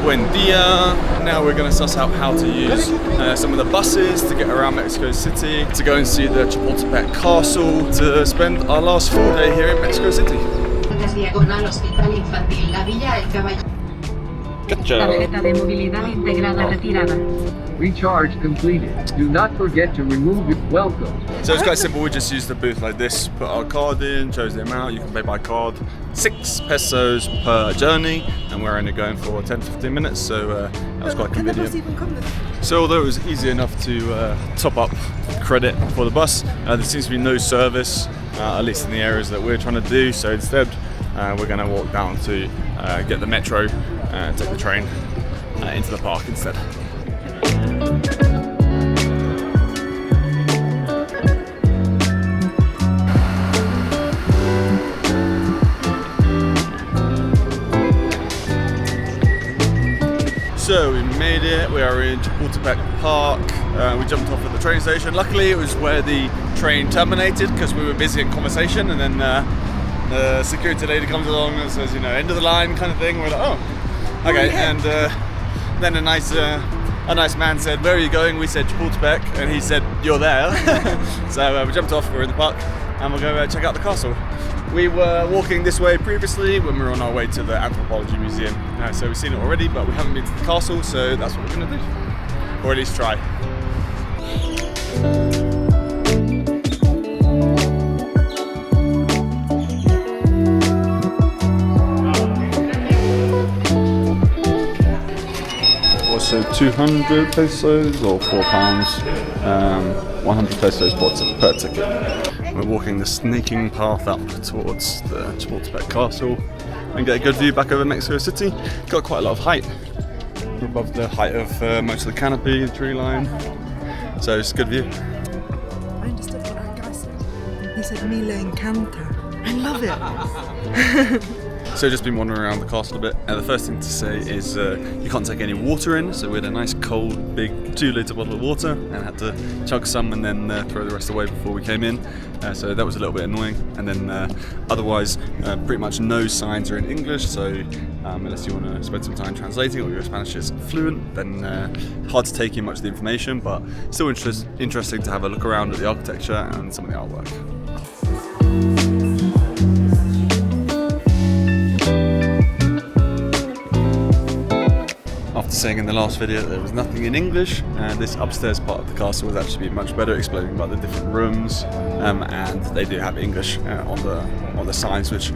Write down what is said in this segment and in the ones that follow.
Buen dia. Now we're going to suss out how to use some of the buses to get around Mexico City, to go and see the Chapultepec Castle, to spend our last full day here in Mexico City. Good job. Recharge completed. Do not forget to remove it. Welcome. So it's quite simple. We just use the booth like this, put our card in, shows the amount. You can pay by card. 6 pesos per journey, and we're only going for 10-15 minutes, so that was quite convenient. So although it was easy enough to top up credit for the bus, there seems to be no service, at least in the areas that we're trying to do. So instead, we're going to walk down to get the metro and take the train into the park instead. So we made it, we are in Chapultepec Park. We jumped off at the train station. Luckily it was where the train terminated because we were busy in conversation, and then the security lady comes along and says, you know, end of the line kind of thing. We're like, oh, okay. And then a nice man said, where are you going? We said Chapultepec, and he said, you're there. So we jumped off, we're in the park, and we'll go check out the castle. We were walking this way previously when we were on our way to the Anthropology Museum. So we've seen it already, but we haven't been to the castle, so that's what we're going to do. Or at least try. Also 200 pesos or £4, 100 pesos per ticket. We're walking the snaking path up towards the Chapultepec Castle and get a good view back over Mexico City. Got quite a lot of height. We're above the height of most of the canopy, the tree line. So it's a good view. I understood what that guy said. He said, "Me le encanta." I love it. So just been wandering around the castle a bit. The first thing to say is you can't take any water in, so we had a nice cold big 2-litre bottle of water and had to chug some and then throw the rest away before we came in. So that was a little bit annoying. And then otherwise pretty much no signs are in English, so unless you want to spend some time translating or your Spanish is fluent, then hard to take in much of the information, but still interesting to have a look around at the architecture and some of the artwork. After saying in the last video that there was nothing in English, this upstairs part of the castle was actually much better, explaining about the different rooms, and they do have English on the signs, which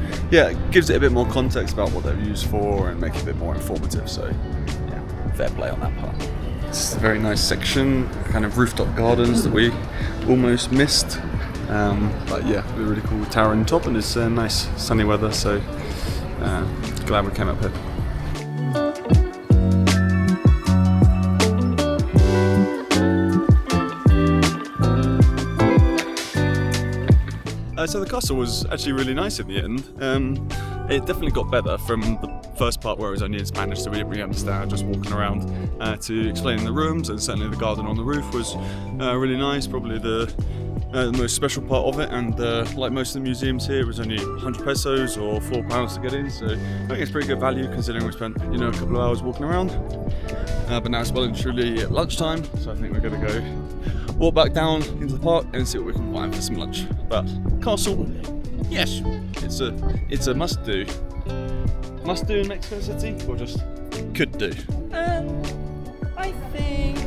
gives it a bit more context about what they're used for and make it a bit more informative. So yeah, fair play on that part. It's a very nice section, kind of rooftop gardens that we almost missed, but yeah, we're really cool with tower on top, and it's nice sunny weather, so glad we came up here. So the castle was actually really nice in the end. It definitely got better from the first part where it was only in Spanish, so we didn't really understand, just walking around, to explaining the rooms, and certainly the garden on the roof was really nice, probably the most special part of it, and like most of the museums here, it was only 100 pesos or £4 to get in, so I think it's pretty good value considering we spent a couple of hours walking around. But now it's well and truly at lunchtime, so I think we're going to go walk back down into the park and see what we can find for some lunch. But castle, yes, it's a must do. Must do in Mexico City, or just could do? I think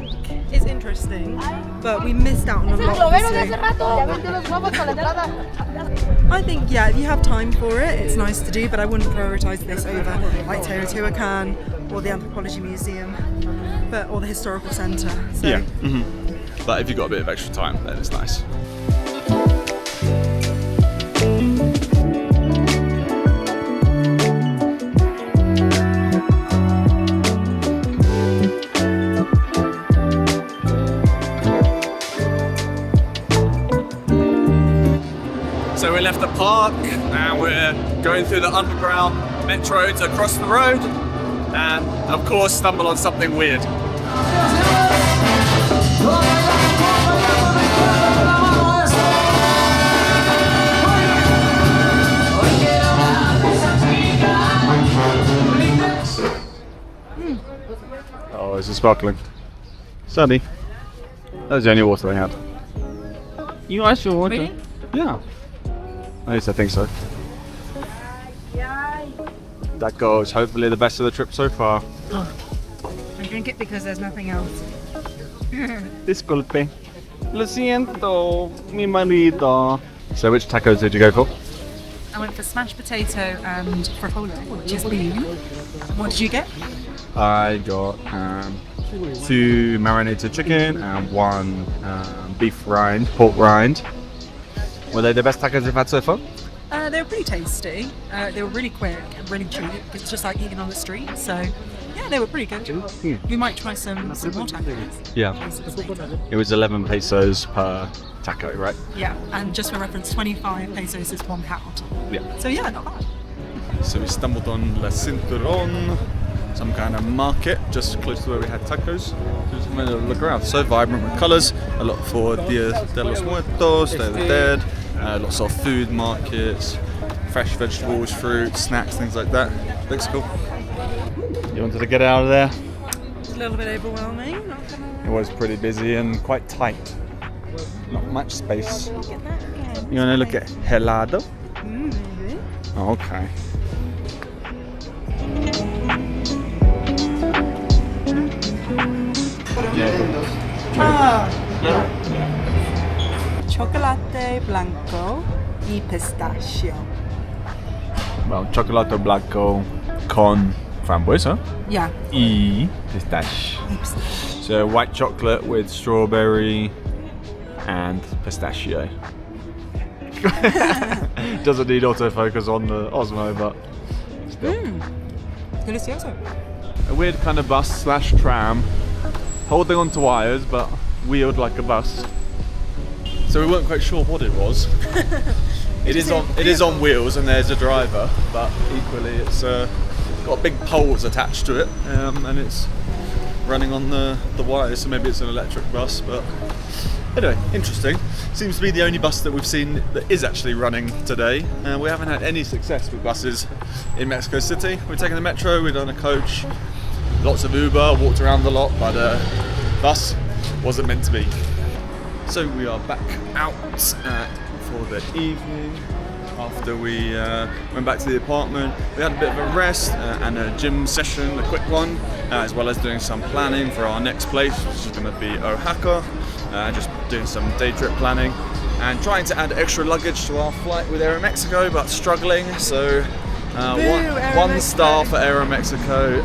it's interesting, but we missed out on a lot this year. I think, if you have time for it, it's nice to do, but I wouldn't prioritise this over like Teotihuacan or the Anthropology Museum, or the Historical Centre. So. Yeah. Mm-hmm. But if you've got a bit of extra time, then it's nice. So we left the park and we're going through the underground metro to cross the road, and of course stumble on something weird. Oh, this is sparkling. Sunny. That was the only water they had. You ice your water? Really? Yeah. At least I think so. That goes hopefully the best of the trip so far. I drink it because there's nothing else. Disculpe. Lo siento, mi marido. So which tacos did you go for? I went for smashed potato and frijoles, which is bean. What did you get? I got 2 marinated chicken and 1 beef rind, pork rind. Were they the best tacos you've had so far? They were pretty tasty. They were really quick and really cheap. It's just like eating on the street. So yeah, they were pretty good. We might try some more tacos. Yeah. It was 11 pesos per taco, right? Yeah, and just for reference, 25 pesos is £1. Yeah. So yeah, not bad. So we stumbled on La Cinturon, some kind of market just close to where we had tacos. Just had a look around. So vibrant with colours. A lot for Dia de los Muertos, Day of the Dead. Lots of food markets, fresh vegetables, fruit, snacks, things like that. Looks cool. You wanted to get out of there? It's a little bit overwhelming. It was pretty busy and quite tight. Not much space. Look at that again. You want to look at helado? Maybe. Okay. Chocolate blanco y pistachio. Well, chocolate blanco con frambuesa Yeah. y pistache. So white chocolate with strawberry and pistachio. Doesn't need autofocus on the Osmo, but still. Delicioso. A weird kind of bus slash tram, holding onto wires but wheeled like a bus. So we weren't quite sure what it was. It is on wheels and there's a driver, but equally it's got big poles attached to it, and it's running on the wires. So maybe it's an electric bus, but anyway, interesting. Seems to be the only bus that we've seen that is actually running today. We haven't had any success with buses in Mexico City. We've taken the metro, we've done a coach, lots of Uber, walked around a lot, but bus wasn't meant to be. So we are back out for the evening. After we went back to the apartment, we had a bit of a rest and a gym session, a quick one, as well as doing some planning for our next place, which is going to be Oaxaca. Just doing some day trip planning and trying to add extra luggage to our flight with Aeromexico, but struggling. So one star for Aeromexico,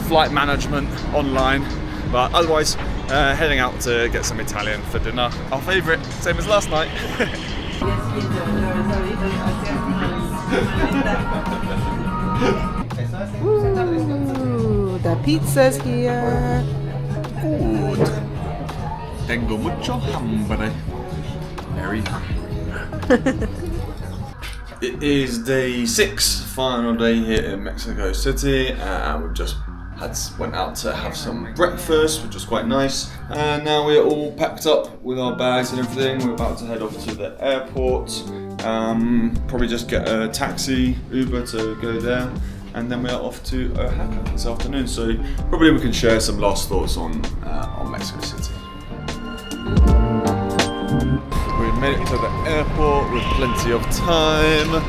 flight management online, but otherwise heading out to get some Italian for dinner. Our favourite, same as last night. Ooh, the pizza's here. Good. Tengo mucho hambre. Very hungry. It is day 6, final day here in Mexico City, and we've just went out to have some breakfast, which was quite nice. And now we're all packed up with our bags and everything. We're about to head off to the airport. Probably just get a taxi, Uber to go there, and then we're off to Oaxaca this afternoon. So probably we can share some last thoughts on Mexico City. We made it to the airport with plenty of time.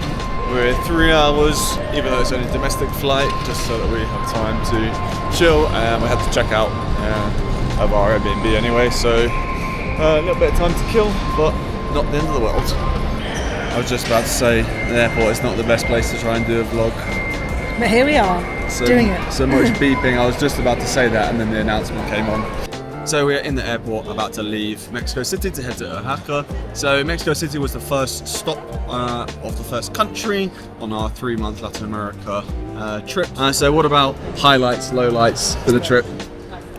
We're 3 hours, even though it's only a domestic flight, just so that we have time to chill. And we had to check out of our Airbnb anyway, so a little bit of time to kill, but not the end of the world. I was just about to say, the airport is not the best place to try and do a vlog. But here we are, doing it. So much beeping, I was just about to say that, and then the announcement came on. So we're in the airport, about to leave Mexico City to head to Oaxaca. So Mexico City was the first stop of the first country on our 3-month Latin America trip. So what about highlights, lowlights for the trip?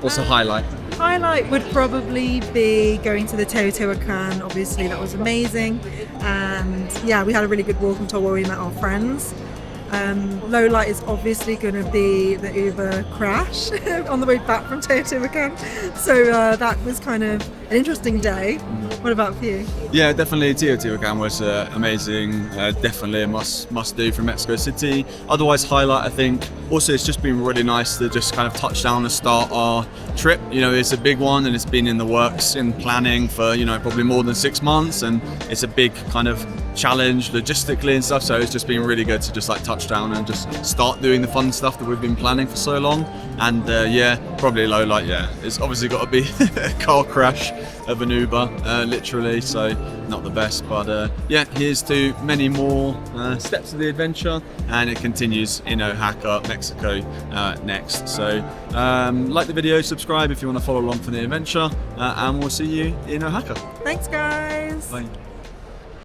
What's the highlight? Highlight would probably be going to the Teotihuacan. Obviously that was amazing, and yeah, we had a really good walking tour where we met our friends. Low light is obviously going to be the Uber crash on the way back from Teotihuacan. So that was kind of an interesting day. What about for you? Yeah, definitely Teotihuacan was amazing. Definitely a must do from Mexico City. Otherwise, highlight, I think, Also, it's just been really nice to just kind of touch down and start our trip. You know, it's a big one and it's been in the works, in planning for, you know, probably more than 6 months, and it's a big kind of challenge logistically and stuff. So it's just been really good to just like touch down and just start doing the fun stuff that we've been planning for so long. And yeah, probably low light. Yeah, it's obviously got to be a car crash of an Uber, literally. So not the best, but yeah, here's to many more steps of the adventure, and it continues in Oaxaca, Mexico next. So like the video, subscribe if you want to follow along for the adventure, and we'll see you in Oaxaca. Thanks, guys. Bye.